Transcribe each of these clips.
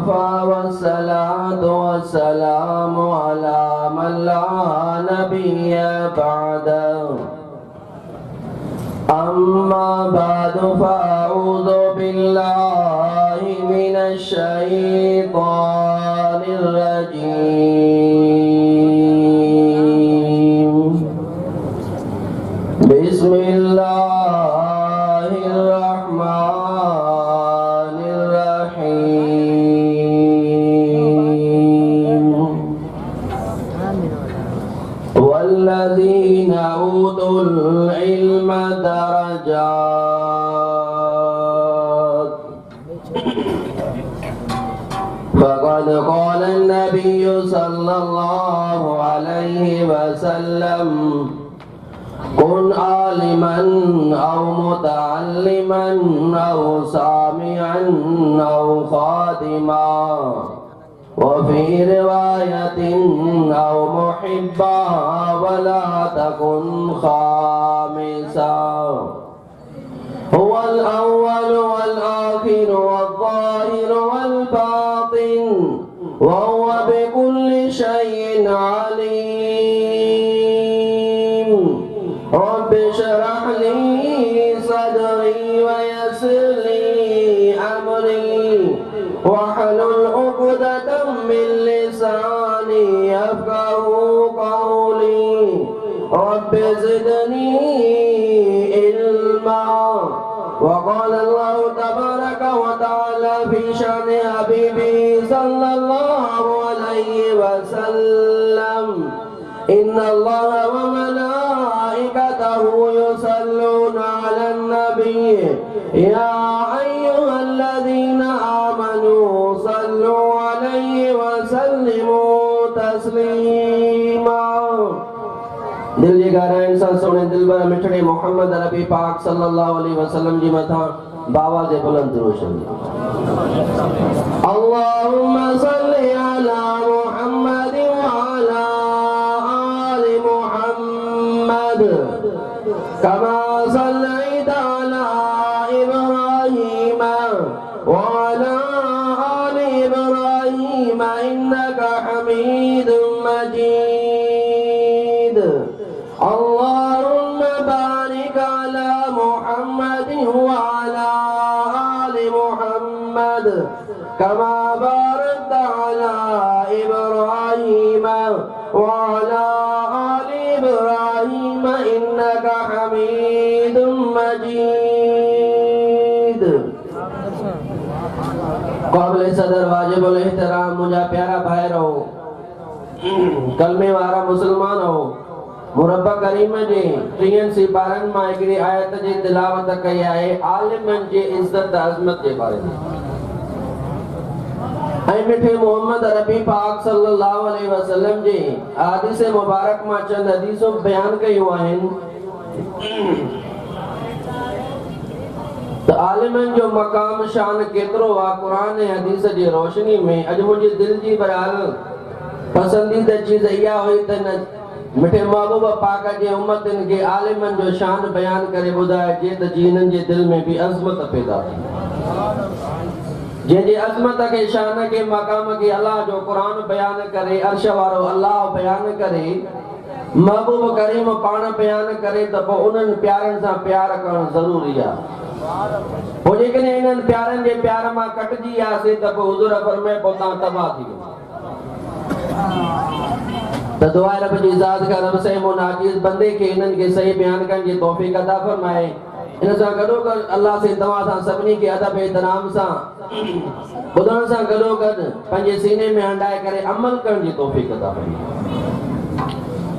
वकफा वस्सलातु वस्सलामु अला मन ला नबिय्य बअदहु अम्मा बादु फ़अऊज़ु बिल्लाहि मिनश शैतानिर रजीम बिस्मिल्लाहिर रहमानिर रहीम वल्लज़ीना ऊतुल इल्म दरजात फ़क़द क़ाल नबी सल्लल्लाहु अलैहि वसल्लम कुन आलिमन औ मुतअल्लिमन औ सामिअन औ खादिमा वफ़ी रिवायतिन औ मुहिब्बा वला तकुन खामिसा हुवल अव्वल वल आखिर वल ज़ाहिर वल बातिन व हुवा बिकुल्लि शैइन अलीम रब्बि इश्रह ली सदरी व यस्सिर ली अमरी वहलुल उक़दतम मिन लिसानी यफ़क़हू क़ौली रब्बि ज़िदनी इल्मा वक़ाल अल्लाहु तबारक व तआला फ़ी शानि हबीबी सल्लल्लाहु अलैहि वसल्लम इन्नल्लाह व मलाइकतहु युसल्लूना अलन नबी या अय्युहल्लज़ीना आमनू सल्लू अलैहि व सल्लिमू तस्लीमा। दिल जी गारा इंसान सोने दिल बर मिठड़े मोहम्मद अरबी पाक सल्लल्लाहु अलैहि वसल्लम जी मथा बावा जे बुलंद रोशन अल्लाहुम्मा सल्ली अला मुहम्मद व अला आलि मुहम्मद कमा सल्लैता अला इब्राहीम व अला आलि इब्राहीम इन्नका हमीदुम मजीद अल्लाहुम्मा बारिक अला मुहम्मद व अला आलि मुहम्मद कमा बारकता अला इब्राहीम व अला आलि इब्राहीम इन्नका हमीदुम मजीद। काबिल सदर वाजिबुल एहतराम मुझा प्यारा भाई रहो कलमे वारा मुसलमान हो मुरब्बा करीम जे 3 सिपारन मां हिकड़ी आयत जी तिलावत कई आहे आलिमन जे इज्जत अज़मत जे बारे में ऐं मिठे मोहम्मद अरबी पाक सल्लल्लाहु अलैहि वसल्लम जे हदीस मुबारक मां चंद हदीसूं बयान कयूं आहिनि त आलिमन जो मकाम शान केतिरो आहे क़ुरान ऐं हदीस जी रोशनी में। अॼु मुंहिंजी दिल जी बयान पसंदीदा चीज़ इहा हुई त न मिठे महबूब पाक जे उम्मतन के आलिमन जो शान बयान करे ॿुधाए जे त जिन्हनि जे दिल में भी अज़मत पैदा थी जंहिंजे अज़मत के शान के मकाम के अल्लाह जो क़ुरान बयान करे अर्श वारो अल्लाह बयान करे महबूब करीम पाण बयान करे त पोइ उन्हनि प्यारनि सां प्यार करणु ज़रूरी आहे। पोइ जेकॾहिं इन्हनि प्यारनि जे प्यार मां कटिजी वियासीं त पोइ हुज़ूर फरमाए पोइ तव्हां तबाह थी वियो। त दुआ रब जी ज़ात का रब से मुनाजिज़ बंदे के इन्हनि के सही बयान करण जी तौफ़ीक़ अता फरमाए। इन सां गॾोगॾु अल्लाह से तव्हां सां सभिनी खे अदब एहतराम सां ॿुधण सां गॾोगॾु पंहिंजे सीने में हंडाए करे अमल करण जी तौफ़ीक़ अता फरमाए।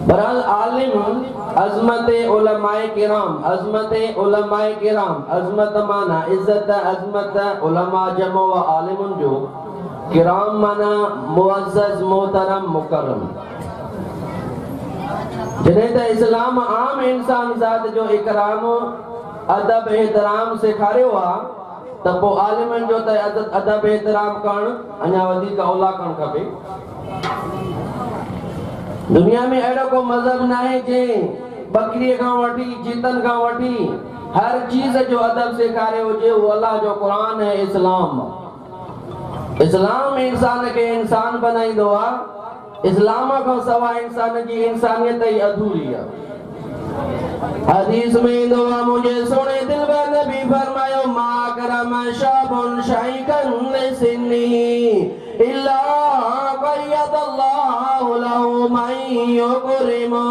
बहरहाल आलिम अज़मत उलमाए किराम अज़मत माना इज्जत अज़मत उलमा जमो व आलिमुन जो किराम माना मुअज़्ज़ज़ मोहतरम मुकर्रम। जॾहिं त इस्लाम आम इंसान ज़ात जो इकराम अदब एहतराम सेखारियो आहे त पोइ आलिमन जो त अदब एहतराम करणु अञा वधीक औला करणु खपे। दुनिया में अहिड़ो को मज़हब न आहे जंहिं बकरीअ खां वठी चीतन खां वठी हर चीज़ जो अदब सेखारियो हुजे। वो अल्लाह जो क़ुरान है इस्लाम। इस्लाम इंसान के इंसान बनाईंदो आहे। इस्लाम खां सवाइ इंसान जी इंसानियत ई अधूरी आहे। हदीस में ईंदो आहे मुंहिंजे सुहिणे दिलबर नबी फरमायो मा करम शाबुन शैकन सिन्नी इल्ला क़य्यदल्लाहु लहु मन युकरिमु।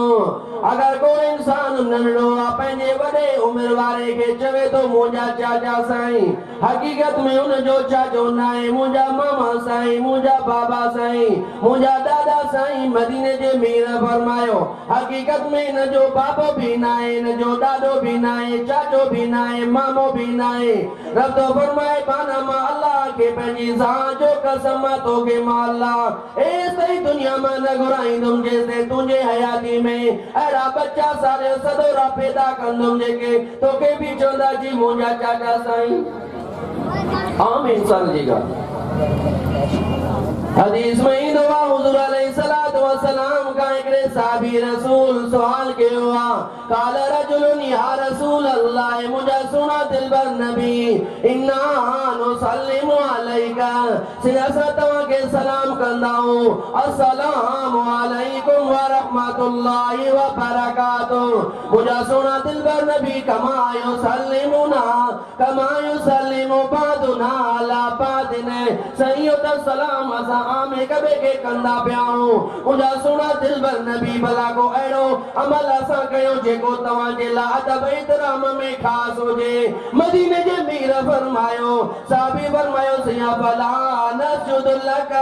अगर कोई इंसान नंढड़ो आहे पंहिंजे वॾे उमिरि वारे खे चवे थो मुंहिंजा चाचा साईं, हक़ीक़त में उनजो चाचो न आहे, मुंहिंजा मामा साईं, मुंहिंजा बाबा साईं, मुंहिंजा दादा साईं। मदीने जे मीर फरमायो हक़ीक़त में इनजो बाबो भी न आहे, इनजो ॾाॾो भी न आहे, चाचो भी न आहे, मामो भी न आहे। रब तो फरमाए बाना मां अल्लाह के पंहिंजी ज़ात जो कसम तोखे मां अल्लाह एस ताईं दुनिया में न घुराईंदुमि जेसिताईं तुंहिंजे हयाती में अहिड़ा बच्चा सारे सदोरा पैदा कंदुमि जेके तोखे बि चवंदा जी मुंहिंजा चाचा साईं। आम इंसान जी ॻाल्हि। हदीस में ईंदो आहे हुज़ूर अलैहिस्सलातु वस्सलाम का हिकिड़े साहबी रसूल सवाल कयो आहे काल रजुलुन या रसूल अल्लाह मुंहिंजा सुहिणा दिलबर नबी इन्ना नुसल्लिमु अलैका से असां तव्हांखे सलाम कंदा आहियूं अस्सलामु अलैकुम व रहमतुल्लाहि व बरकातुहू। मुंहिंजा सुहिणा दिलबर नबी कमा युसल्लिमुना कमा युसल्लिमु बादुना अला बादिन सही त सलाम असां आम हिक ॿिए खे कंदा पिया आहियूं। मुंहिंजा सुहिणा दिलबर नबी भला को अहिड़ो अमल असां कयो जेको तव्हांजे लाइ अदब इहतराम में ख़ासि हुजे। मदीने जे मीर फरमायो साहबी फरमायो सैया भला नसजुदु लक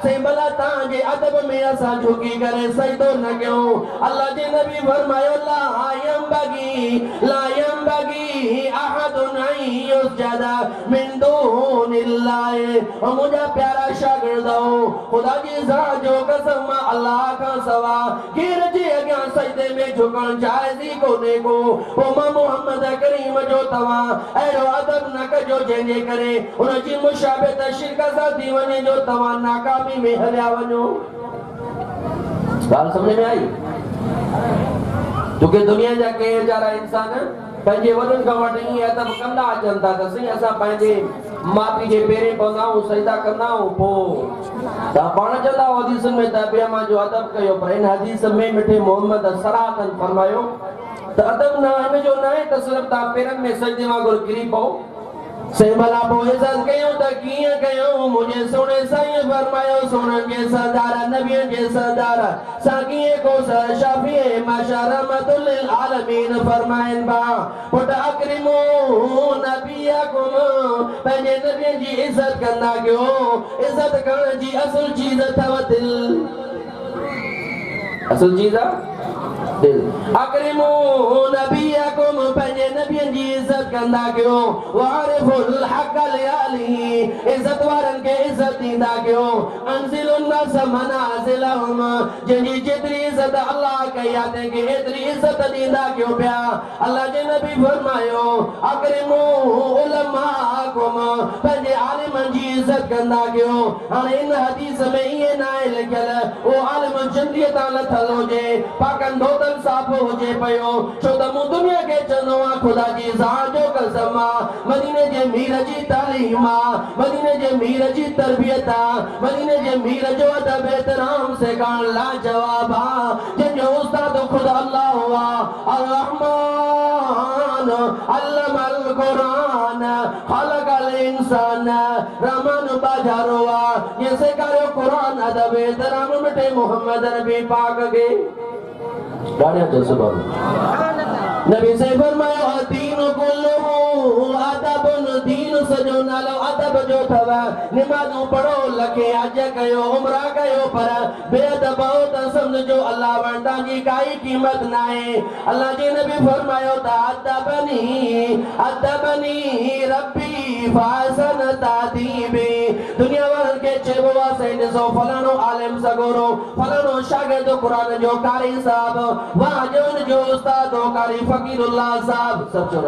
से भला तव्हांजे अदब में असां झुकी करे सजदो न कयूं। अल्लाह जे नबी फरमायो ला यंबगी अहदुन अन युसजद मिन दूनिल्लाह। मुंहिंजा प्यारा शागिर्द खुदा जी ज़ात जो कसम अल्लाह का सवा केर जे अॻियां सजदे में झुकण जाइज़ ई कोन्हे को। पोइ मोहम्मद करीम जो तव्हां अहिड़ो अदब न कजो जंहिंजे करे उन जी मुशाबित शिरक सां थी वञे जो तव्हां नाकामी में हलिया वञो। ॻाल्हि सम्झ में आई? छोकी दुनिया जा के वीचारा इंसान पंहिंजे वॾनि खां वटि ईअं अदब कंदा अचनि था त साईं असां पंहिंजे माउ पीउ जे पेरें पवंदा आहियूं सजदा कंदा आहियूं पोइ तव्हां पाण चवंदा हदीसनि में त ॿिए मां जो अदब कयो पर हिन हदीस में मिठे मोहम्मद सराहतन फरमायो त अदब न हिनजो न आहे त सिर्फ़ु तव्हां पेरनि में सजदे वांगुरु किरी पओ। से भला पोइ इज़त कयूं त कीअं कयूं? मुंहिंजे सुहिणे साईं फरमायो सुहिणनि जे सरदार नबियनि जे सरदार साकीए को शाफी माशा रहमतुल लिल आलमीन फरमाइनि बा पुट अकरिमो नबियकुम पंहिंजे नबियनि जी इज़त कंदा कयो। इज़त करण जी असुल चीज़ अथव दिल। असुल चीज़ आहे दिल। अकरिमो नबियकुम पंहिंजे नबियनि जी इज़त कंदा कयो। वारिफुल हक़ लियाली इज़त वारनि खे इज़त ॾींदा कयो। अंज़िलुन नस मनाज़िलहुम जंहिंजी जेतिरी इज़त अल्लाह कई आहे तंहिंखे एतिरी इज़त ॾींदा कयो पिया। अल्लाह जे नबी फरमायो अकरिमो उलमाकुम पंहिंजे आलिमनि जी इज़त कंदा कयो। हाणे इन हदीस में ईअं न आहे लिखियल उहो आलिम जिंदगीअ तां लथल हुजे पाकनि धोतल साफ़ हुजे पियो छो त मूं दुनिया खे चवंदो आहे ख़ुदा जी ज़ात जो कसम आहे मदीने जे मीर जी तालीम आहे मदीने जे मीर जी तरबियत आहे मदीने जे मीर जो अदब एहतराम सेखारण लाजवाब आहे जंहिंजो उस्ताद ख़ुद अल्लाह हुआ अर रहमान अल्लमल कुरान खलकल इंसान रहमान बाजारो आहे ये सेखारियो कुरान अदब एहतराम मिठे मोहम्मद नबी पाक खे। गाड़ियां तो सुबह नबी से फरमायो दीन कुल्लु अदबुन दीन सजो नालो अदब जो थव नमाज़ूं पढ़ो लखे हज कयो उमरा कयो पर बेअदब हो त समझो अल्लाह वटि जी काई कीमत न आहे। अल्लाह जे नबी फरमायो त अदबनी रब्बी फासन तादीबी। दुनिया वारनि खे चइबो आहे साईं ॾिसो फलाणो आलिम सगोरो फलाणो शागिर्द क़ुरान जो कारी साहब वाह जो उनजो उस्ताद कारी फकीरुल्लाह साहब सब चोर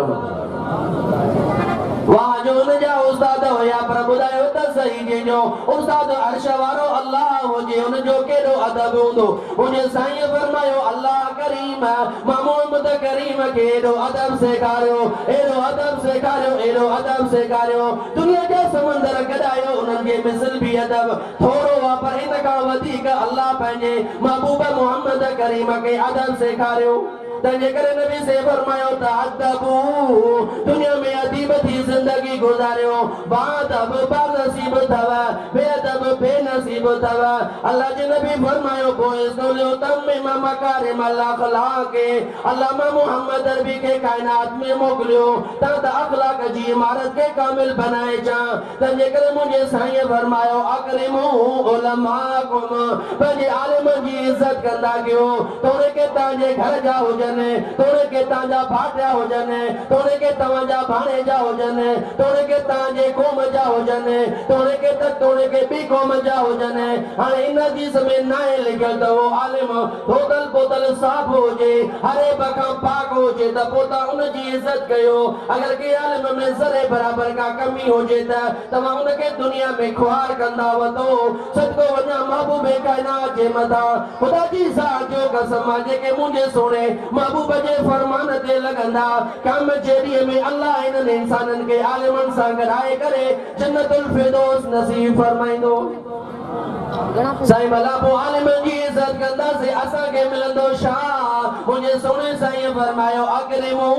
वहाँ जो उन जा उस्ताद हुया पर ॿुधायो त सही जंहिंजो उस्ताद अर्श वारो अल्लाह हुजे उन जो केॾो अदब हूंदो। मुंहिंजे साईं फरमायो अल्लाह करीम मां मोहम्मद करीम खे एॾो अदब सेखारियो, एॾो अदब सेखारियो, एॾो अदब सेखारियो। दुनिया जा समंदर गॾायो उन्हनि जे मिसल बि अदब थोरो आहे पर इन खां वधीक अल्लाह पंहिंजे महबूब मोहम्मद करीम खे अदब सेखारियो। तंहिंजे करे नबी से फरमायो त अदबू दुनिया में अदीब थी जिंदगी गुजारियो। बादब बदनसीब थव, बेअदब बेनसीब थव। अल्लाह जे नबी फरमायो बोइस्तोलियो तमिम मकारिम अखलाक अल्लाह मोहम्मद अरबी के कायनात में मोकिलियो ता त अखलाक जी इमारत के कामिल बनाए चा। तंहिंजे करे मुंहिंजे साईं फरमायो अकरिमू उलमाकुम पंहिंजे आलिम जी इज्जत कंदा कयो। तोड़े के तव्हांजे घर जा हुजनि, तोड़े के तव्हांजा भाटिया हुजनि, तोड़े के तव्हांजा भाणेजा हुजनि, तोड़े के तव्हांजे क़ौम जा हुजनि, तोड़े के त तोड़े के ॿी क़ौम जा हुजनि। हाणे इन हदीस में नाहे लिखियल त उहो आलिम धोतल पोतल साफ़ हुजे, हरे बखां पाक हुजे त पोइ तव्हां उनजी इज़त कयो। अगरि के आलिम में ज़रे बराबर का कमी हुजे त तव्हां उनखे दुनिया में खुआर कंदा वठो। सदको वञा महबूबे काइनात जे मथां ख़ुदा जी ज़ात जो कसम जेके मुंहिंजे सोणे महबूब जे फरमान ते लगंदा कम जे में अल्लाह इन्हनि इंसाननि खे आलिमनि सां गॾाए करे जन्नतुल फिरदौस नसीब फरमाईंदो। साईं भला पोइ आलिमनि जी इज़त कंदासीं असांखे मिलंदो छा? मुंहिंजे सोने साईं फरमायो अकरिमू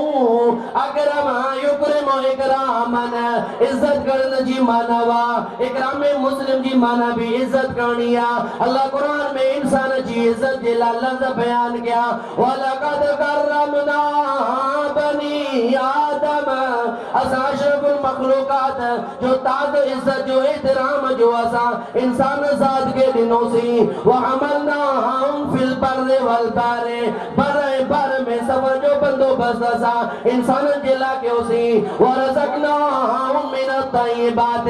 अकरम युकरिमु इकरामन। इज़त करण जी माना वा इकराम मुस्लिम जी माना भी इज़त करनी आहे। अल्लाह कुरान में इंसान जी इज़त जे लाइ लफ़्ज़ बयान किया वलक़द करमना बनी आदम। असां अशरफुल मखलूकात जो ताज इज़त जो एहतराम जो असां इंसान ज़ात के ॾिनोसीं। वहमलनाहुम फिल बर्रि वल बहरि बर में सफ़र जो बंदोबस्त असां इंसाननि जे लाइ कयोसीं। वरज़क़नाहुम मिनत तय्यिबात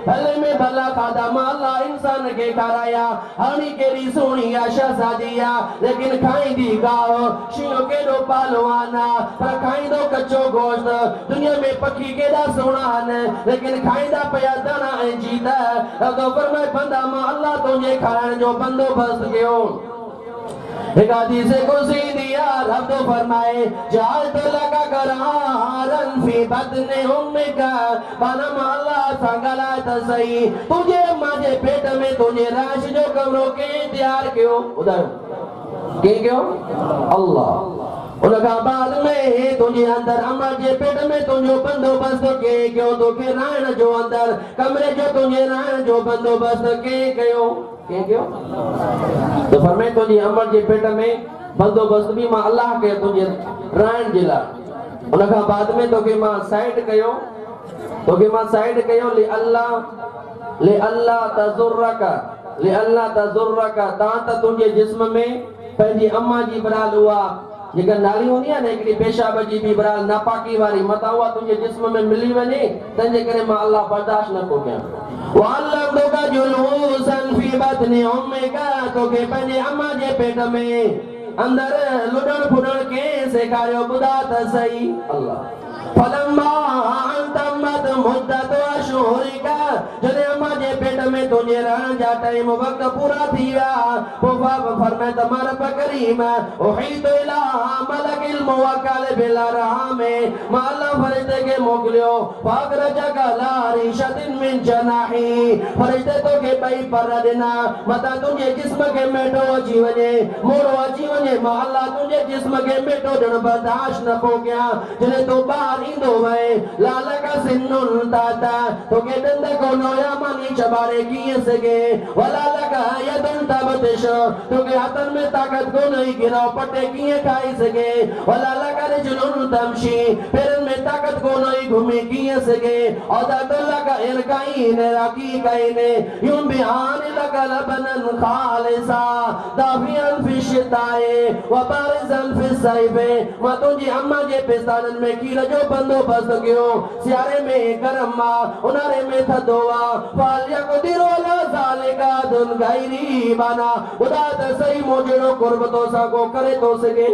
भले में भला खाधा मां अल्लाह इंसान खे खाराया। हाणी केॾी सुहिणी आहे शहज़ादी आहे लेकिन खाईंदी गाहु शींहुं केॾो पहलवान आहे पर खाईंदो कचो गोश्त। दुनिया में पखी केॾा सुहिणा आहिनि लेकिन खाईंदा पिया दाणा ऐं जीत। फरमाए बंदा मां अल्लाह तुंहिंजे खाराइण जो बंदोबस्त कयो। एक हदीस कुर्सी दिया रब तो फरमाए जाल तो लगा करारन फी बदने उम्मिका पाना अल्लाह संगला तसई तुझे माजे पेट में तुझे राश जो कमरों के तैयार क्यों उधर के क्यों अल्लाह उनका बाद में तुझे अंदर अम्मा जे पेट में तुझो बंदोबस्त के क्यों तो के रायण जो अंदर कमरे जो तुझे रायण जो बंदोबस्त के क्यों क्यों तो फरमाए तुझी अम्मा जे पेट में बंदोबस्त भी मां अल्लाह के तुझे रायण जे लाइ उनका बाद में तो के मां साइड कयो ले अल्लाह तजुर्रका ता त तुझे जिस्म में पंहिंजी अम्मा जी बराल हुआ जेका नाली हूंदी आहे न हिकिड़ी पेशाब जी बि बराल नापाकी वारी मथां उहा तुंहिंजे जिस्म में मिली वञे तंहिंजे करे मां अल्लाह बर्दाश्त न थो कयां। वअल्लमतुका जुलूसन फी बतनि उम्मिका तोखे पंहिंजे अम्मा जे पेट में अंदर लुॾण फुॾण के सेखारियो ॿुधा त सही अल्लाह। फलम्मा अंतमत मुद्दत अशहुरिका जॾहिं अम्मा जे पेट में तुंहिंजे रहण जा टाइम वक़्त पूरा थी विया पोइ बाप फरमाए त मां रब करीम उहीत इला मलकिल मुवक्कल बिल अरहाम मां अल्लाह फरिश्ते खे मोकिलियो फअखरजक ला रिशतिन मिन जनाही फरिश्ते तोखे ॿई पर ॾिना मथां तुंहिंजे जिस्म खे मेटो अची वञे मोड़ो अची वञे मां अल्लाह तुंहिंजे जिस्म खे मेटो ॾियणु बर्दाश्त न पोइ कयां। जॾहिं तूं ॿाहिरि ईंदो वए लाल का सिन्नुन ताता तोखे ॾंद कोन हुया मानी चबारे कीअं सघे वलाल का यदुन तबतिश तोखे हथनि में ताक़त कोन हुई गिराव पटे कीअं खाई सघे वलाल का रिजलुन तमशी पेरनि में ताक़त कोन हुई घुमी कीअं सघे औदातुल्ला का इरकाइन रकीकाइन यूं बिहान लका लबनन खालिसा दाफियन फी शिताए व बारिजन फी सैफे मां तुंहिंजी अम्मा जे पेस्ताननि में खीर जो बंदोबस्त कयो सियारे में गरम आ उन्हारे में थधो आ फालिया को दिरो ला ज़ालिका दुन गैरी बना खुदा त सही मोजड़ो कुर्बतो सा को करे तो सके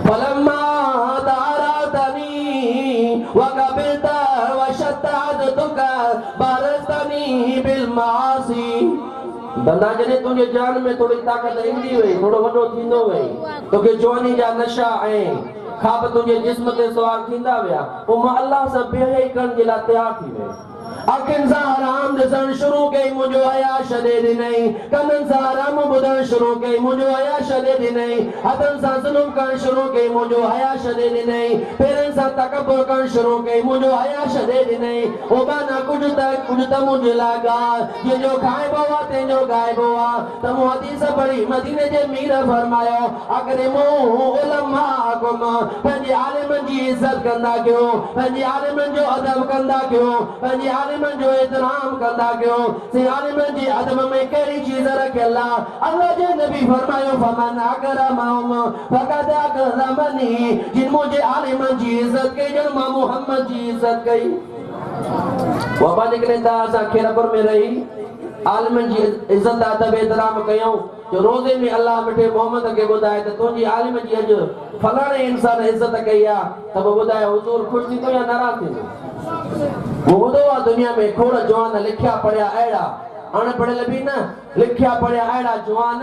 फलम्मा दारातनी वकबिता वशतादतुका बारस्तनी बिल मासी। बंदा जने तुझे जान में थोड़ी ताकत ईंदी वई, थोड़ो वडो थींदो वई, तोखे जवानी जा नशा ऐं खाब तुझे जिस्म ते सवार थींदा विया, पोइ मां अल्लाह सां बेहई करण जे लाइ तयार थी वियुसि। अखियुनि सां हराम ॾिसण शुरू कई, मुंहिंजो हया छॾे ॾिनई। कननि सां हराम ॿुधण शुरू कई, मुंहिंजो हया छॾे ॾिनई। हथनि सां ज़ुल्म करण शुरू कई, मुंहिंजो हया छॾे ॾिनई। पेरनि सां तकबुर करण शुरू कई, मुंहिंजो हया छॾे ॾिनई। ओ बाना कुझु त मुंहिंजे लाइ ॻाल्हि, जंहिंजो खाइबो आहे तंहिंजो ॻाइबो आहे। त मूं हदीस पढ़ी, मदीने जे मीर फरमायो, अकरिमू उलमाअकुम, पंहिंजे आलिमनि जी इज़त कंदा कयो, पंहिंजे आलिमनि जो अदब कंदा कयो, पंहिंजे आलिमनि जो एहतराम कंदा कयो। से आलिमनि जी अदब में कहिड़ी चीज़ रखियल आहे? अल्लाह जे नबी फरमायो, फमन अकरमहुम फक़द अकरमनी, जिन मुंहिंजे आलिमनि जी इज़त कई, ॼण मां मुहम्मद जी इज़त कई। वबा निकिरे था असां खैरपुर में रही आलिमनि जी इज़त अदब एहतराम कयूं, जो रोज़े में अल्लाह मिठे मोहम्मद खे ॿुधाए त तुंहिंजी आलिम जी अॼु फलाणे इंसान इज़त कई आहे, त पोइ ॿुधाए हुज़ूर ख़ुशि थींदो या नाराज़ थींदो? वो ॿुधो आहे दुनिया में खोड़ जवान लिखिया पढ़िया अहिड़ा, अणपढ़ियल बि न, लिखिया पढ़िया अहिड़ा जवान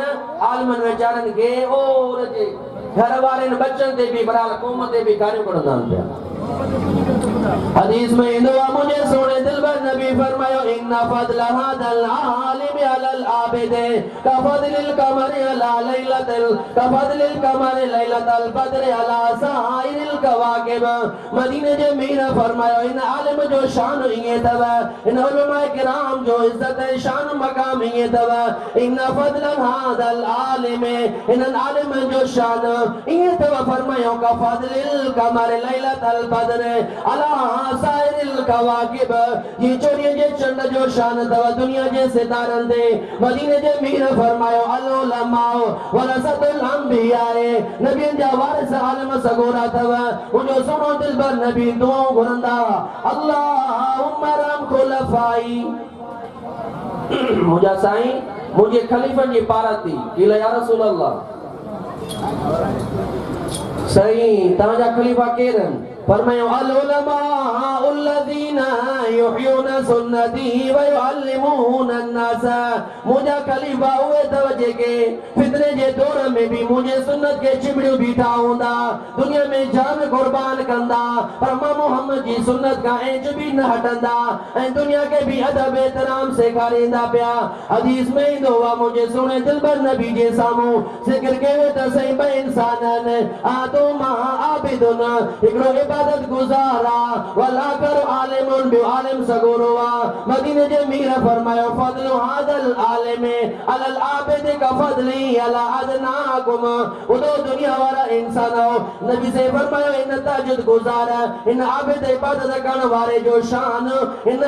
आलिमनि वीचारनि खे और जे घर वारनि बच्चनि ते बि बराल क़ौम ते बि गारियूं कढंदा आहिनि पिया। हदीस में इंदो आहे, मुझे सोने दिलबर नबी फरमायो, इन्ना फज़ल हादल आलिम अलल आबिद कफज़लिल कमर अला लैलतिल कफज़लिल कमर लैलतल बद्र अला साइरिल कवाकिब। मदीने जे मीर फरमायो, इन आलिम जो शान इए तव, इन उलमा किराम जो इज्जत शान मकाम इए तव। इन्ना फज़ल हादल आलिम, इन आलिम जो शान इए तव, फरमायो कफज़लिल कमर लैलतल बद्र अला साइरिल कवाकिब, ये चोरियों जे चंड जो शान तव दुनिया जे सितारनि ते। मदीने जे मीर फरमायो, अल उलमाओ वरसतुल अंबिया, नबियनि जा वारिस आलिम सगोरा तव। मुंहिंजो सुनो दिलबर नबी दुआऊं घुरंदा, अल्लाहुम्मा रम खुलफाई, मुंहिंजा साईं मुंहिंजे खलीफ़नि जी पारती। क़ील या रसूल अल्लाह, सही तव्हांजा खलीफ़ा केरु आहिनि? फरमायो, अल उलमा अल्लज़ीना युहयूना सुन्नती व युअल्लिमूना अन्नास, मुंहिंजा खलीफ़ा उहे तव जेके फितने जे दौर में भी मुंहिंजे सुन्नत के चिमड़ियूं बीठा हूंदा, दुनिया में जान कुर्बान कंदा, पर मां मोहम्मद जी सुन्नत खां इंच भी न हटंदा, ऐं दुनिया के भी अदब एहतराम सेखारींदा पिया। हदीस में ईंदो आहे, मुंहिंजे सुहिणे दिलबर नबी जे साम्हूं ज़िक्र कयो त सही ॿ इंसान आहिनि, आदम आबिदुन, हिकिड़ो इबादत गुज़ारा, वला कर आलिमुन, ॿियो आलिम सगोरो आहे। मदीने जे मीर फरमायो, फज़लु हादल आलिम अलल आबिद का फज़ली अला अदनाकुम। उदो दुनिया वाला इंसान हो, नबी से फरमायो, इन तहज्जुद गुज़ार, इन आबिद इबादत करण वारे जो शान, इन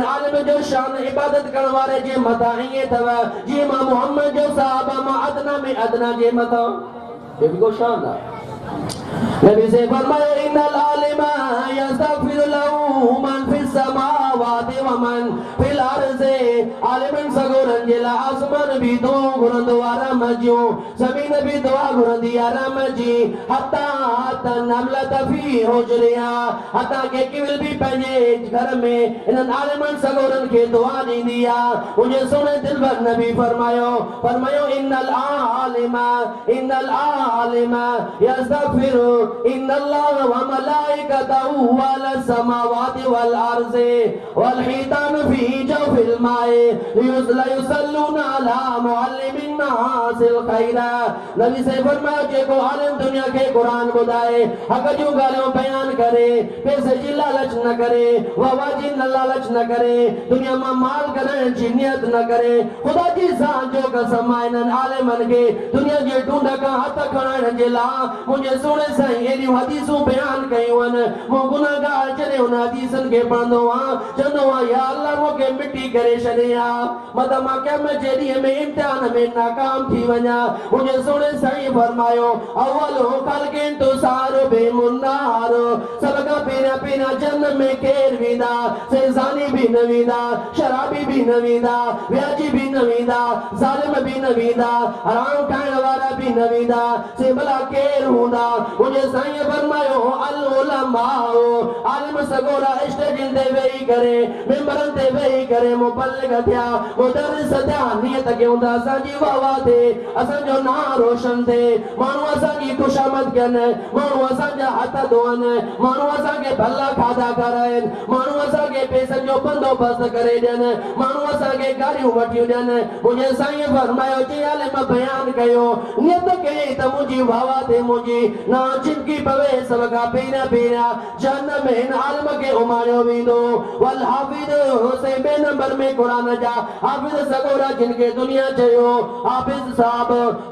आलिम जो शान इबादत करण वारे जे मथां ईअं अथव जीअं मां मुहम्मद जो साहबा मां अदना में अदना जे मथां। ये भी को शान है। नबी से फरमाया, इन्नल आलिमा यस्तगफिरु लहु मन फिस समावाति व मन फिल अर्ज़ि, आलिमन सगोरन जे लाइ आसमान भी दुआ घुरंदो आराम जूं, ज़मीन भी दुआ घुरंदी आराम जी, हता नमलत फी हुजरिया, हता के किविल भी पंहिंजे घर में इन्हनि आलिमन सगोरन खे दुआ ॾींदी आहे। मुंहिंजे सुहिणे दिलबर नबी फरमायो, इन्नल आलिमा यस्तगफिरु इन्नल्लाह व मलाइकतहु अलस समावाति वल अर्ज़ि वल हितान फी जौफिल माए युसल्लूना अला मुअल्लिमिन नासिल खैरा। नबी से फरमाया, जेको आलिम दुनिया के कुरान ॿुधाए, हक़ जूं ॻाल्हियूं बयान करे, पैसे जी लालच न करे, वाह जी न लालच न करे, दुनिया मां माल करण जी नियत न करे, खुदा जी ज़ात जो कसम आहे, इन्हनि आलिमनि खे दुनिया जे ढूंढ खां हथ खणण जे लाइ मुंहिंजे सुहिणे साईं एॾियूं हदीसूं बयान कयूं आहिनि। मूं गुनाहगार जॾहिं उन हदीसनि खे पढ़ंदो आहियां, चवंदो आहियां, या अल्लाह मूंखे मिटी करे छॾे, रिया मदमा क्या मैं जेडी में इम्तिहान में नाकाम थी वना मुझे सोने सही फरमायो अव्वल हो खलके तो सारो बेमुन्नारो सबका पीना पीना जन्नत में केर विदा सेजानी भी नवीदा शराबी भी नवीदा व्याजी भी नवीदा जालिम भी नवीदा हराम खाने वाला भी नवीदा से भला केर हुंदा मुझे सही फरमायो अल उलमाओ आलिम सगोरा स्टेज ते वेही करे मिंबरन ते वेही करे मुबल्लिग थिया मुदर्रिस थिया नियत के हुंदा असांजी वाह थे असांजो नाम रोशन थे माण्हू असांजी खुशामद कनि माण्हू असांजा हथ धोअनि माण्हू असांखे भला खाधा खाराइनि माण्हू असांखे पैसनि जो बंदोबस्त करे ॾियनि माण्हू असांखे गाड़ियूं वठी ॾियनि मुंहिंजे साईं फरमायो जे आलिम बयान कयो नियत कई त मुंहिंजी वाह थे मुंहिंजी ना चिमकी पवे सब खां पहिरियां पहिरियां जन्नत में हिन आलिम खे उमारियो वेंदो वल हाफिज़ हुसैन ॿिए नंबर में क़ुरान जा हाफिज़ सगोरा जिन खे दुनिया चयो हाफिज़ साहब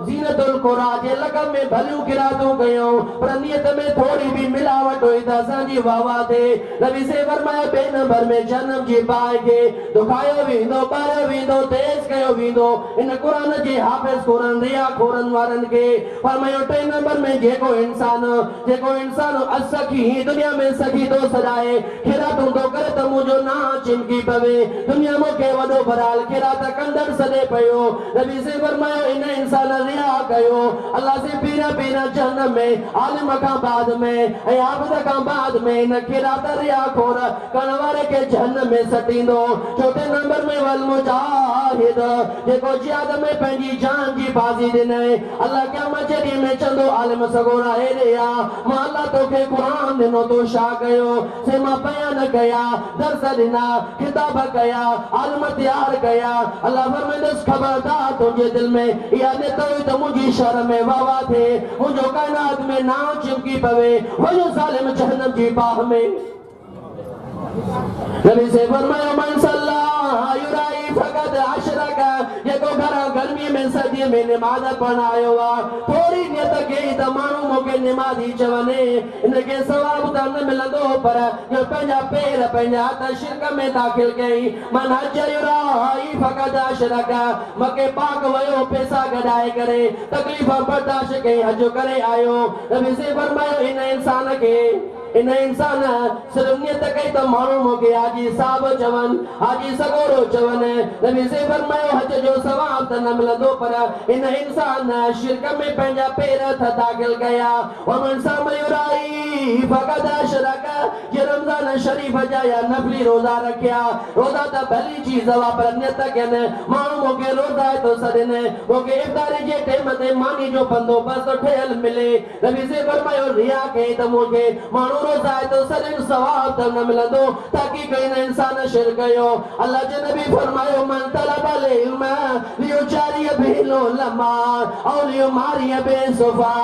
ज़ीनतुल क़ुरान जे लक़ब में भलियूं किरातूं कयूं पर नियत में थोड़ी भी मिलावट हुई त असांजी वाह थे नबी से फरमाया ॿिए नंबर में जन्म जी बाहि खे दुखायो वेंदो ॿारियो वेंदो तेज़ कयो वेंदो इन क़ुरान जे हाफिज़ क़ुरान रिया खोरन वारनि खे फरमायो टे नंबर में जेको इंसान असखी दुनिया में सखी तो सजाए खिरातूं तो करे त मुंहिंजो ना चिमकी पवे दुनिया मूंखे वॾो बराल खिरात कंदड़ सॾे पियो नबी से फरमायो इन इंसान रिया कयो अल्लाह से पीरा पीरा जन्नत में आलिम खां बाद में ऐं आबिद खां बाद में इन खिरात रिया खोर करण वारे खे जन्नत में सटींदो चौथे नंबर में वल मुजाहिद जेको जिहाद में पंहिंजी जान जी बाज़ी ॾिने अल्लाह क़यामत जे ॾींहं में चवंदो आलिम सगोरा हे ॾेया मां अल्लाह तोखे क़ुरान ॾिनो तो छा कयो से मां बयान कया दर्स ॾिना किताब कया आलिम तैयार कया अल्लाह फरमाईंदुसि खबरदार तुंहिंजे दिल में इहा नियत हुई त मुंहिंजी शर में वाह थे मुंहिंजो काइनात में नाम चिमकी पवे वञो ज़ालिम जहन्नम जी बाह में नबी से फरमायो मन सल्लल्लाहु युराई फकत अशरक जेको घर गर्मी में सर्दी में नमाज पढ़ायो आ थोड़ी नियत कई त माण्हू मूंखे नमाज़ी चवने इनके सवाब त न मिलंदो पर जो पंहिंजा पैर पंहिंजा हथ शिरक में दाखिल कई मन हज युराई फकत अशरक मके पाक वयो पैसा गॾाए करे तकलीफ़ बर्दाश्त कई हज करे आयो नबी से फरमायो इन इंसान सिर्फ नियत कई त माण्हू मूंखे हाजी साहब चवनि हाजी सगोरो चवनि नबी से फरमायो हज जो सवाब त न मिलंदो पर इन इंसान शिरक में पंहिंजा पैर हथ दाख़िल कया वमन समयुराई फक़द अशरक जे रमज़ान शरीफ जा या नफली रोज़ा रखिया रोज़ा त भली चीज़ हुआ पर नियत कनि माण्हू मूंखे रोज़ा थो सॾनि मूंखे इफ़्तारी जे टाइम ते मानी जो बंदोबस्त ठहियल मिले नबी से फरमायो रिया कई त मूंखे माण्हू रोज़ा तो सॾनि सवाब त न मिलंदो ताकि कहिं इंसान शिरक कयो अल्लाह जे नबी फरमायो मन तलबल इल्म लियुजारी बिल उलमा औ लियुमारी बिसुफा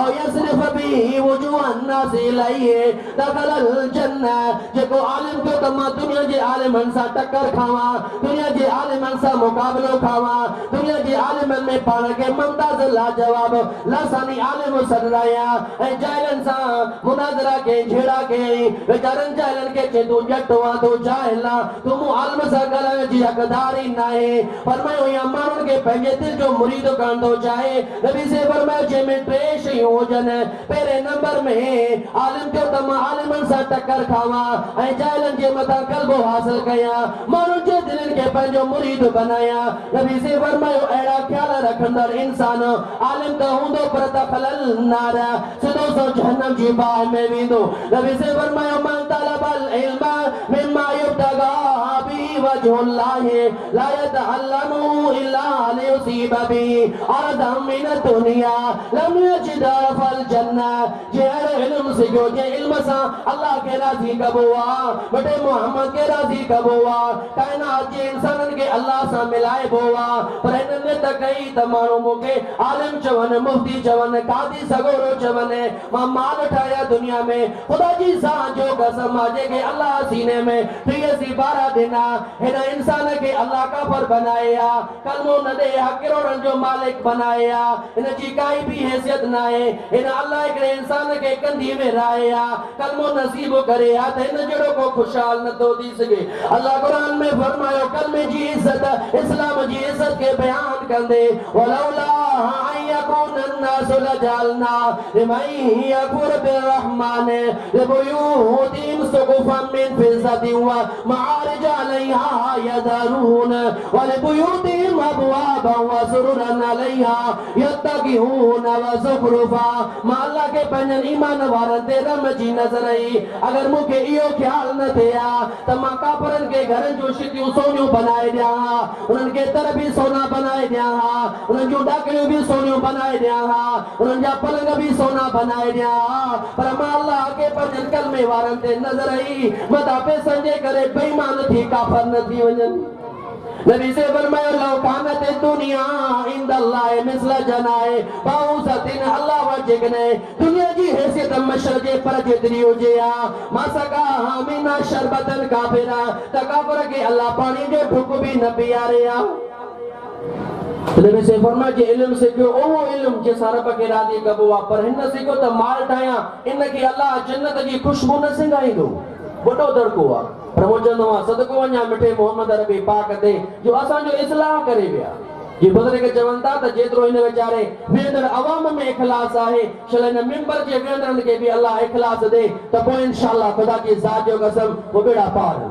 औ यसरिफ बिही वजुह अन्नास इलैहि दखल अल जन्नह जेको आलिम थियो त मां दुनिया जे आलिमनि सां टक्कर खावां दुनिया जे आलिमनि सां मुक़ाबिलो खावां दुनिया जे आलिमनि में पाण खे मुमताज़ लाजवाब लासानी आलिम सॾाया ऐं जाहिलनि सां मुनाज़रा के झेड़ा के बेचारन जाहिलनि के चे तू जटवा तू जाहिला तू मु आलिम सां ॻाल्हाइण जी हक़दारी नाहे फरमायो या माण्हुनि खे पंहिंजे दिलि जो मुरीद करण थो चाहे नबी से फरमायो जंहिंमें टे शयूं हुजनि पहिरें नंबर में आलिम थियो त मां आलिमनि सां टक्कर खावां ऐं जाहिलनि जे मथां ग़लबो हासिल कयां माण्हुनि जे दिलनि खे पंहिंजो मुरीद बनायां नबी से फरमायो अहिड़ा ख़्याल रखंदड़ इंसान आलिम त हूंदो पर दखलल नार सिधो सो जहन्नम जी बाह में वेंदो नबी से फरमायो मन तलबल इल्म मिम्मा युब्तगा बिही वजहुल्लाह ला यतअल्लमु इल्ला लियुसीब बिही अरदम मिन दुनिया लम यजिद फल जन्नह जे इल्म सिखो जे इल्म सां अल्लाह के राज़ी कबो आ बटे मोहम्मद के राज़ी कबो आ कायनात जे इंसाननि खे अल्लाह सां मिलाइबो आ पर हिननि त कई त माण्हू मूंखे आलिम चवनि मुफ्ती चवनि कादी सगोरो चवनि मां माल ठाहिया दुनिया में खुदा जी सां जो कसम जेके अल्लाह सीने में 30 12 देना हिन इंसान के अल्लाह काफर बनाया कलमो न दे करोड़न जो मालिक बनाया इन जी काई भी हैसियत ना है इन अल्लाह हिकिड़े इंसान के कंधी में राया कलमो नसीब करे हा त इन जहिड़ो को खुशहाल न थो थी सघे अल्लाह कुरान में फरमायो कलमे जी इज्जत इस्लाम जी इज्जत के बयान कंदे वलौला यकून الناس लजलना लिमन यकफुर बिर्रहमान लिबुयूतिहिम सुकुफan मिन फिज़्ज़तिन व मआरिज अलैहा यदरून व लिबुयूतिहिम अबवाबन व सुरुरन अलैहा यत्तकिऊन व ज़ुखरुफा मां अल्लाह के पंजन ईमान वारन ते रम जी नज़र आई अगर मूंखे इहो ख्याल न थिया त मां काफरन के घरन जो शितियूं सोनियूं बनाए ॾियां हा उन्हनि के तर भी सोना बनाए ॾियां हा उन्हनि जूं ॾाकणियूं भी सोनियूं बनाए ॾियां हा उन्हनि जा पलंग भी सोना बनाए ॾियां हा पर मां अल्लाह के पंजन कलमे वारन ते नज़र आई मता पैसनि जे करे बेईमान थी काफर न थी वञनि नबी से फरमायो लो कानत दुनिया इंदल्लाह मिस्ल जनाए बाउसतिन अल्लाह वजगने दुनिया जी हैसियत मशर जे पर जेतरी हुजे आ मासका हमीना शरबतन काफिरा त काफर के अल्लाह पानी जो ढुक भी न पियारे आ नबी से फरमाया जे इल्म सिखो ओ इल्म जे सरब के राजी कबो आ पर हिन सिखो त माल ठाया इन के अल्लाह जन्नत जी खुशबू न सिंगाईंदो वडो दड़को आ प्रमोचन वा सदको वञा मिठे मोहम्मद अरबी पाक दे जो असा जो इस्लाह करे विया जी बुजुर्ग चवन था त जेतरो इन वेचारे वेंदड़ अवाम में इखलास आहे छलन मिंबर जे वेंदड़न के भी अल्लाह इखलास दे त पो इंशाअल्लाह खुदा की जात जो कसम वो बेड़ा पार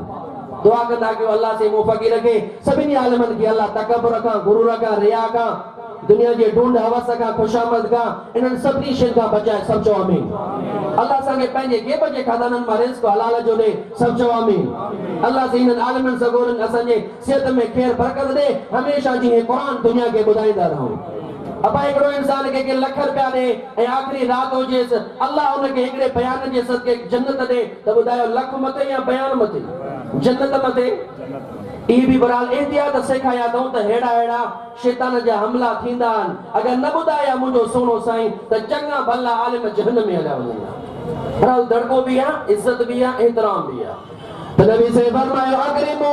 दुआ कंदा कि अल्लाह से मुफकी रखे सभी आलमन की अल्लाह तकब्बुर का गुरूर का रिया का दुनिया के ढूंढ हवस का खुशामद का इन्हनि सभिनी शयुनि खां बचाए सब चओ आमीन अल्लाह संगे पंहिंजे गेब जे खादाननि मां रिज़्क़ हलाल जो दे सब चओ आमीन अल्लाह से इन्हनि आलिमनि सगोरनि असांजे सिहत में खैर बरकत दे हमेशा जीअं क़ुरान दुनिया के ॿुधाईंदा रहूं अपा हिकिड़ो इंसान के लख रुपया दे ऐं आखिरी रात हुजेस अल्लाह उनके हिकिड़े बयान जे सदके जन्नत दे त ॿुधायो लख मथे या बयान मथे जन्नत मथे ई भी बराल एहतियात सेखाया अथऊं त हेड़ा हेड़ा शैतान जा हमला थींदा आहिनि अगरि न ॿुधाया मुंहिंजो सोनो साईं त चङा भला आलिम जहन्नम में हलिया वञनि बराल दड़को भी आहे इज्जत भी आहे एहतराम भी आहे नबी से फरमायो अकरिमो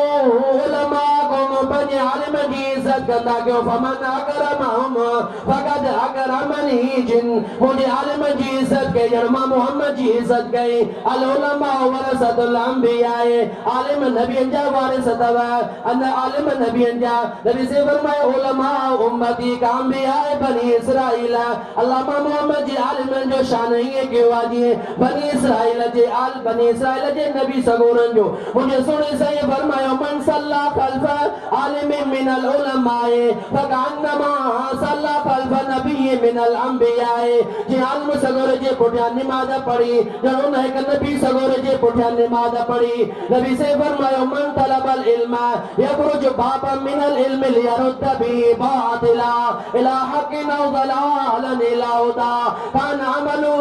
उलमाकुम पंहिंजे आलिम जी इज्जत कंदा कयो फमन अकरमहुम फक़द अकरमनी जिन मुंहिंजे आलिम जी इज्जत कई ॼण मां मोहम्मद जी इज्जत कई अल उलमा वरसतुल अंबिया आलिम नबियनि जा वारिस अथव अन आलिम नबियनि जा नबी से फरमायो उलमा उम्मती का अंबिया बनी इसराइल अल्लाह मोहम्मद जी आलिमनि जो शान ईअं कयो आहे जीअं बनी इसराइल जे बनी इसराइल जे नबी सगोरनि जो मुझे सुने से फरमायो मन सल्ला खल्फ आलिम मिनल उलमाए फकान्नमा सल्ला खल्फ नबी मिनल अंबियाए जे आलिम सगोरे जे पुठियां नमाज पढ़ी जणो न एक नबी सगोरे जे पुठियां नमाज पढ़ी नबी से फरमायो मन तलबल इल्म यखरुज बाब मिनल इल्म लियरुद बि बातिला इला हक़िन औ दलालन इला हुदा कान अमलु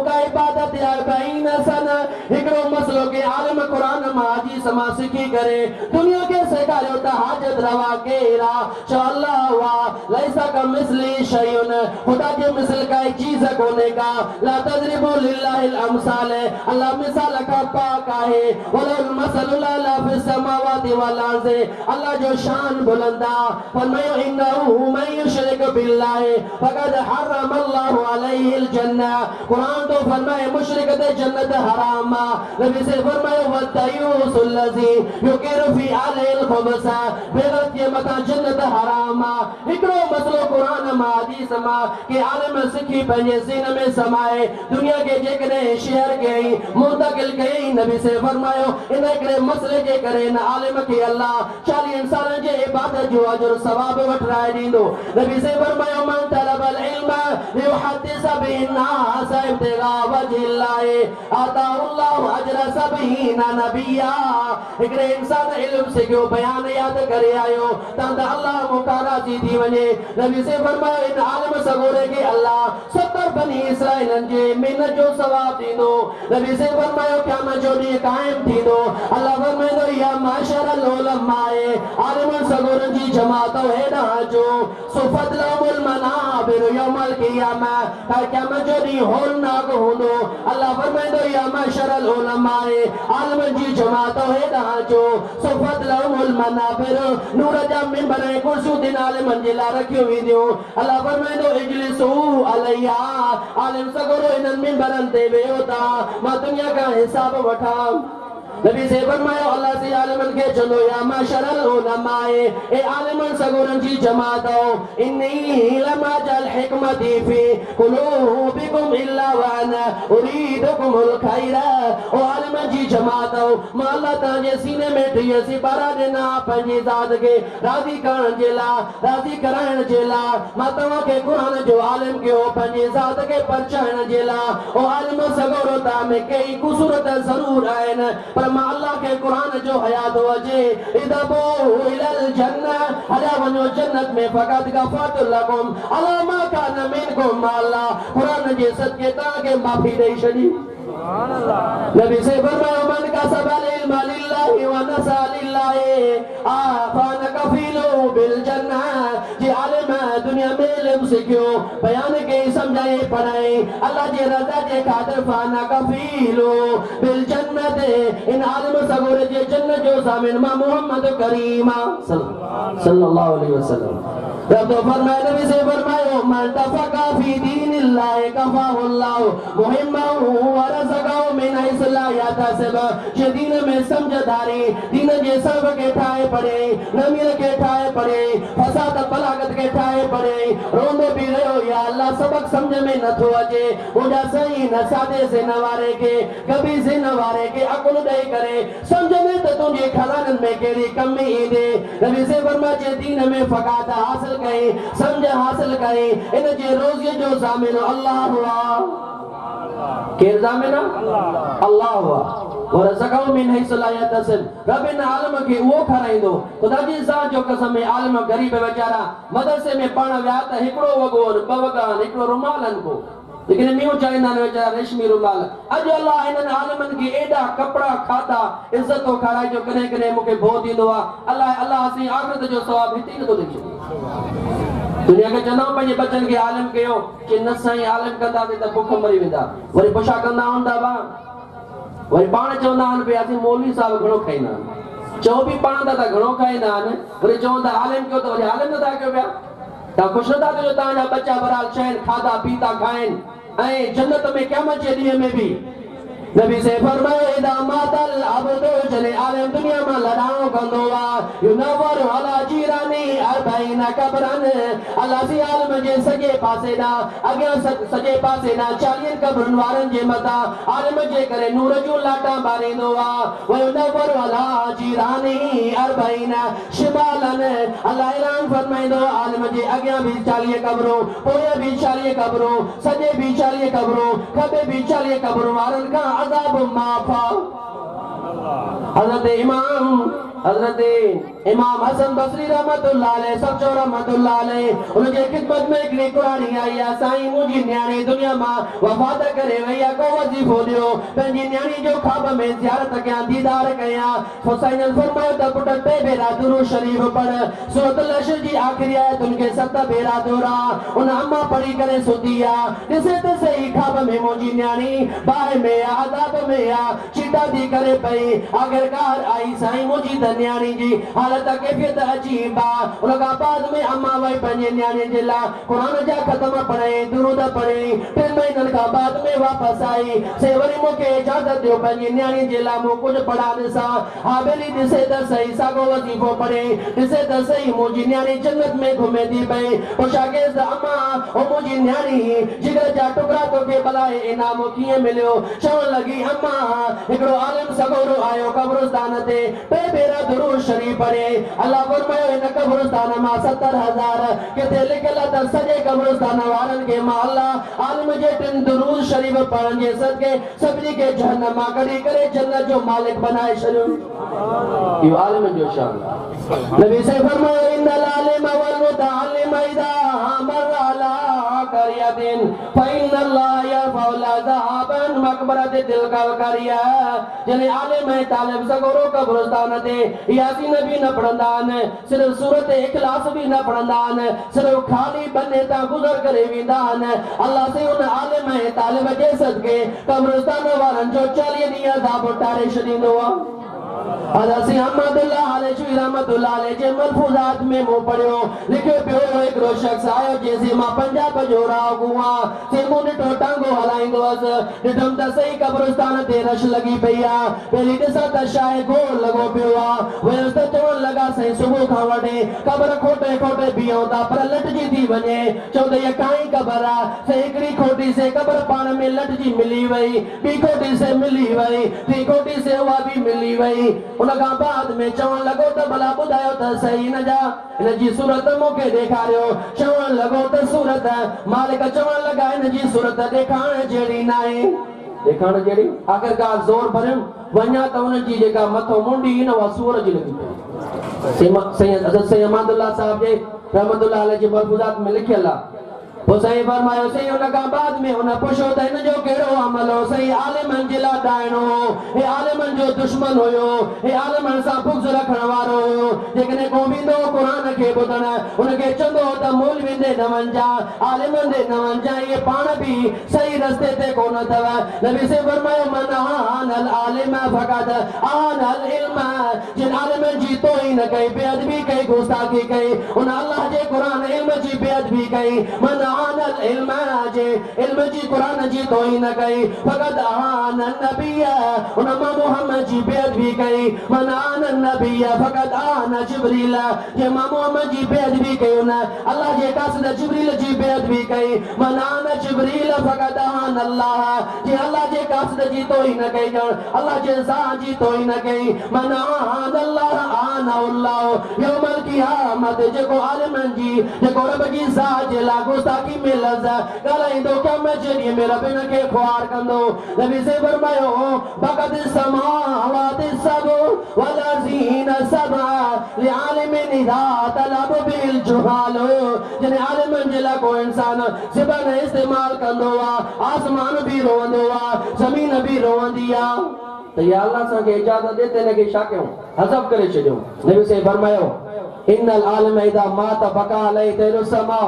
का इबादत या बैन सन हिकड़ो मसलो के आलिम कुरान हाजी समा सिखी करे दुनिया के सेखारियो त हाजत रवा केरा अल्लाह वा लैसा का मिस्ली शयउन खुदा के मिसल का एक चीज कोने का ला तजरिबु लिल्लाहिल अमसाल अल्लाह मिसाल का पाक है वलल मसलुल अला फिस समावाति वल अर्ज़ अल्लाह जो शान बुलंदा फरमायो इन्नहु मन युशरिक बिल्लाह फक़द हर्रम अल्लाहु अलैहिल जन्नह कुरान तो फरमाए मुशरिक ते जन्नत हराम नबी से फरमायो वतयू सुल्लजी युकिर फी आलिल खबसा बेगत के मता जन्नत हरामा हिकड़ो मसलो कुरान मां हदीस मां के आलिम सिखी पंहिंजे सीने में समाए दुनिया के जेकॾहिं शेयर कई मुंतकिल कई नबी से फरमायो इन हिकिड़े मसले जे करे इन आलिम खे अल्लाह 40 सालनि जे इबादत जो अजर सवाब वठराए ॾींदो नबी से फरमायो मन तलबल इल्म लियुहद्दिस बिही नास इब्तिगा वजहिल्लाह आताहुल्लाहु अजर सबीना नबिया हिकड़े इंसान इल्म सिखियो बयान याद करे आयो तंद अल्लाह मुकारा जी थी वने नबी से फरमायो इन आलिम सगोरे के अल्लाह 70 बनी इसराइलन जे मेहनत जो सवाब दींदो नबी से फरमायो क़यामत जो ॾींहुं कायम थींदो अल्लाह फरमाईंदो या माशरल उलमाए आलिम सगोरन जी जमात हेॾां अचो सुफदलुल मनाबिर यौमल क़ियामा क़यामत जो ॾींहुं होलनाक हूंदो अल्लाह फरमाईंदो या माशरल उलमाए आलिम जी जमातो है दाचो सुफत लहुल मनाफिर नूर जा मिंबर कुर्सू दिन आलिमन जे ला रखियो वेंदियो अल्लाह फरमाइंदो इजलिसू अलैया आलिम सगोरो इन मिंबरन ते वेहो ता मां दुनिया का हिसाब वठा नबी से फरमायो अल्लाह से आलिमन के चलो या माशरल उलमाए ए आलिमन सगोरन जी जमात हो इन्नी लमा जल हिकमती फी कुलूबिकुम इल्ला व अना उरीदुकुमुल खैरा ओ आलिमन जी जमात हो मां अल्लाह ताजे सीने में ठिय सी बारा देना पंजी जात के राजी करण जेला राजी करायण जेला मां तवा के कुरान जो आलिम के ओ पंजी जात के परचायण जेला ओ आलिमन सगोरो ता में कई कुसूरत जरूर आइन पर अल्लाह के कुरान जो हयात वजे इदबो इलल जन्नह हला वनो जन्नत में फकत गफरत लकुम अला मा कान मिनकुम अल्लाह कुरान जे सदके ता के माफी दे छडी सुभान अल्लाह नबी से फरमाया मन का सबल इल्म लिल्लाहि व नसा लिल्लाहि आफान कफीलु बिल जन्नह जे आलिम दुनिया में इल्म सीखियो बयान के समझाए पढ़ाए अल्लाह जे रजा जे खातिर फाना कफीलु बिल जन्नत इन आलिम सगोरे जे जन्नत जो सामिन मा मोहम्मद करीमा सल्लल्लाहु अलैहि वसल्लम रब तो फरमाए नबी से फरमायो मन तफका फी दीनिल्लाह कफाहुल्लाह मुहिम्महु व रज़क़हु मिन हिस्ला यातसिब जे दीन में समझदारी दीन जे सब के ठाए पड़े नमीर के ठाए पड़े फसाद बलागत के ठाए पड़े रोंदो भी रहो या अल्लाह सबक समझ में न थो अचे ओजा सही न सादे से नवारे के कभी से नवारे के अकुल दे करे समझ में तो तुझे खजानन में केरी कमी दे नबी से फरमाया जे दीन में फकात हासिल कई समझ हासिल कई इन जे रोज़ी जो जामिन अल्लाह हुआ के जामिन अल्लाह हुआ और रज़क़हु मिन हिस्सु ला यहतसिब रब इन आलिम के वो खराइंदो खुदा जी ज़ात जो कसम है आलिम गरीब बेचारा मदरसे में पढ़ विया त हिकड़ो वगोन ब वगान हिकड़ो रुमालन को लेकिन मियो चाइना ने बेचारा रेशमी रुमाल अज अल्लाह इन आलिमन के एडा कपड़ा खाता इज्जत तो खराई जो कने कने मुके भो दींदो अल्लाह अल्लाह सी आखिरत जो सवाब हिते तो दे दुनिया के चनो पंजे बचन के आलिम कयो कि न साईं आलिम कंदा त भुख मरी वेंदा वरी पुछा कंदा हुंदा बा वरी पाण चवंदा आहिनि पे असीं मौलवी साहब घणो खाईंदा आहिनि चओ बि पढ़ंदा त घणो खाईंदा आहिनि वरी चवंदा आलिम कयो त वरी आलिम नथा कयो पिया तव्हां ख़ुशि नथा कयो तव्हांजा बच्चा बराल शहन खाधा पीता खाइनि ऐं जन्नत में क़यामत जे ॾींहं में बि नबी से फरमायो इदा मातल अब्दु चले आलिम दुनिया में लड़ाओ कंदो वा युनवर अला जीरानी अरबईन कब्रन अल्लाह सी आलिम जे सजे पासे दा अगे सजे पासे दा 40 कब्रन वारन जे मता आलिम जे करे नूर जो लाटा बारींदो वा व युनवर अला जीरानी अरबईन शिमालन अल्लाह ऐलान फरमाइंदो आलिम जे अगे भी 40 कब्रों पोए भी 40 कब्रों सजे भी 40 कब्रों खबे भी 40 कब्रों वारन का अज़ाब माफा हज़रत इमाम हसन बसरी रहमतुल्लाह अलैह सब जो रहमतुल्लाह अलैह उनके खिदमत में एक कुरानी आई है साईं मुझी न्याणी दुनिया में वफात करे वैया को वजीफो दियो पंजी न्याणी जो ख्वाब में ज़ियारत कया दीदार कया हुसैन फरमायो त पुट ते भेरा दुरूद शरीफ पढ़ सूरत अल-हश्र जी आखिरी आयत उनके 7 भेरा दोरा उन अम्मा पढ़ी करे सुतिया दिसे त सही ख्वाब में मुझी न्याणी बाहर में आजाद में या चिटा दी करे पई आखिरकार आई साईं मुझी न्याणी जी हालत कैफियत अजीब उनका बाद में अम्मा वही पंजे न्याणी जिला कुरान जा खत्म पढ़े दुरूद पढ़े 3 महीनन का बाद में वापस आई से वरी मुके इजाजत दियो पंजे न्याणी जिला मु कुछ पढ़ा दिसा हाबेली दिसे त सही सागो वजीफो पढ़े दिसे त सही मुजी न्याणी जन्नत में घूमे दी पई ओ शागिर्द अम्मा ओ मुजी न्याणी जिगर जा टुकड़ा तो के बलाए इनाम किए मिलियो चवण लगी अम्मा एकड़ो आलिम सगोरो आयो कब्रिस्तान ते पे बेरा दुरूद शरीफ पढ़े अल्लाह फरमायो इन कब्रिस्तान में 70,000 के लिखल त सजे कब्रिस्तान वारन के मां अल्लाह आलिम जे 3 दुरूद शरीफ पढ़न जे सदके सभी के जहन्नम मां कढी करे जन्नत जो मालिक बनाए छयो यो आलिम जो शान नबी से फरमायो इन्नल आलिम वल मुतअल्लिम इदा अमर अला करियतिन फइन्नल्लाह यरफउल अज़ाबन मकबरत तिलकल करिया जने आलिम है तालिब सगोरो कब्रिस्तान ते यासीन भी न पढ़ंदान सिर्फ सूरत इखलास भी न पढ़ंदान सिर्फ खाली बने ता गुजर करे विंदान अल्लाह से उन आलिम है तालिब के सदके कब्रिस्तान वारन जो 40 ॾींहं अज़ाब टारे छॾींदो हज़रत सी अहमदुल्लाह अलैहि रहमतुल्लाह अलैहि जे मलफूज़ात में मो पढ़ियो लिखे पियो हिकिड़ो शख्स आयो जंहिंसी मां पंजाब जो रागू आं से मूं ॾिठो टांगो हलाईंदो हुअसि ॾिठुमि त सही कब्रिस्तान ते रश लॻी पई आहे पहिरीं ॾिसां त शाहे गोल लॻो पियो आहे वियुसि त चवणु लॻा साईं सुबुह खां वठी क़बर खोटे खोटे बीहूं था पर लटजी थी वञे चओ त इहा काई क़बर आहे से हिकिड़ी खोटी से क़बर पाण में लटजी मिली वई ॿी खोटी से मिली वई टी खोटी से उहा बि मिली वई उन खां बाद में चवणु लॻो त भला ॿुधायो त सही हिन जा हिन जी सूरत मूंखे ॾेखारियो चवणु लॻो त सूरत मालिक चवणु लॻा हिन जी सूरत ॾेखारण जहिड़ी न आहे ॾेखारण जहिड़ी आख़िरकार ज़ोर भरियुमि वञा त उन जी जेका मथो मुंडी न उहा सूर जी लॻी पई सैयद अहमदुल्लाह साहब जे रहमतुल्लाह अलैहि जे मलफूज़ात में लिखियल आहे वो सही फरमायो सही उन का बाद में उन पुछो त इन जो केड़ो अमल हो सही आलिमन जे लाइ डाइणो हे आलिमन जो दुश्मन हुयो हे आलिमन सां बुग़्ज़ रखण वारो हुयो जेकॾहिं को वेंदो क़ुरान खे ॿुधण उनखे चवंदो त मौलवी ॾे न वञजा आलिमन ॾे न वञजा इहे पाण बि सही रस्ते ते कोन अथव नबी से फरमायो मन आनल आलिम फक़त आनल इल्म जिन आलिमन जी तोहीन कई बेअदबी कई गुस्ताखी कई उन अल्लाह जे क़ुरान इल्म जी बेअदबी कई मन आनल इल्म जे इल्म जी कुरान जी तोहीन कई फक़त आन नबी उन मोहम्मद जी बेअदबी कई मन आन नबी फक़त आन जिब्रील जे मोहम्मद जी बेअदबी कई उन अल्लाह जे कासिद जिब्रील जी बेअदबी कई मन आन जिब्रील फक़त आन अल्लाह जे अल्लाह जे कासिद जी तोहीन कई ॼण अल्लाह जे ज़ात जी तोहीन कई मन आन अल्लाह आन अल्लाह यौमल क़ियामत जेको आलिमन जी जेको रब जी ज़ात जे लाइ गुस्ताखी में लज़ा ॻाल्हाईंदो कम जॾहिं में रब इन खे ख़्वार कंदो नबी से फरमायो बक़द समावात सब वलज़ीन सबा लिआलिमिन इज़ा तलब बिल जुहाल जने आलिमन जे लाइ को इंसान ज़बान इस्तेमाल कंदो आहे आसमान भी रोवंदो आहे ज़मीन भी रोवंदी आहे त या अल्लाह असांखे इजाज़त ॾे त हिनखे छा कयूं हज़फ करे छॾियूं नबी से फरमायो इन्नल आलिम इज़ा मात बका अलैहि तैरु समा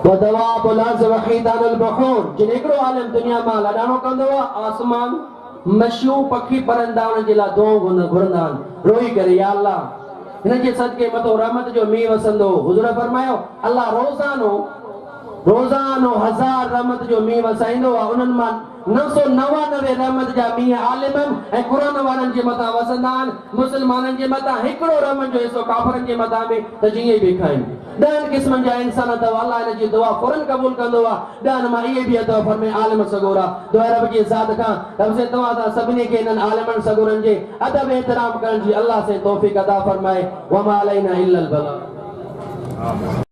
वदवा बुलाज वहीदानुल बखूर जिन हिकिड़ो आलिम दुनिया मां लॾाणो कंदो आहे आसमान मछियूं पखी परंदा उन जे लाइ दुआऊं घुरंदा आहिनि रोई करे या अल्लाह हिन जे सदके मथो रहमत जो मींहुं वसंदो हुज़ूर फरमायो अल्लाह रोज़ानो 1000 रहमत जो मींहुं वसाईंदो आहे उन्हनि मां 999 रहमत जा मींहं आलिमन ऐं क़ुरान वारनि जे मथां वसंदा आहिनि मुस्लमाननि जे मथां हिकिड़ो रहमत जो हिसो काफ़िरनि जे मथां बि त जीअं बि खाइनि 10 क़िस्मनि जा इंसान अथव अल्लाह हिन जी दुआ फौरन क़बूल कंदो आहे 10 मां इहे बि अथव फरमाए आलिम सगोरा दुआ रब जी ज़ात खां रब से तव्हां सां सभिनी खे इन्हनि आलिमनि सगोरनि जे अदब एहतराम करण जी अल्लाह से तौफ़ीक़ अता फरमाए वमा अलैना इल्लल बलाग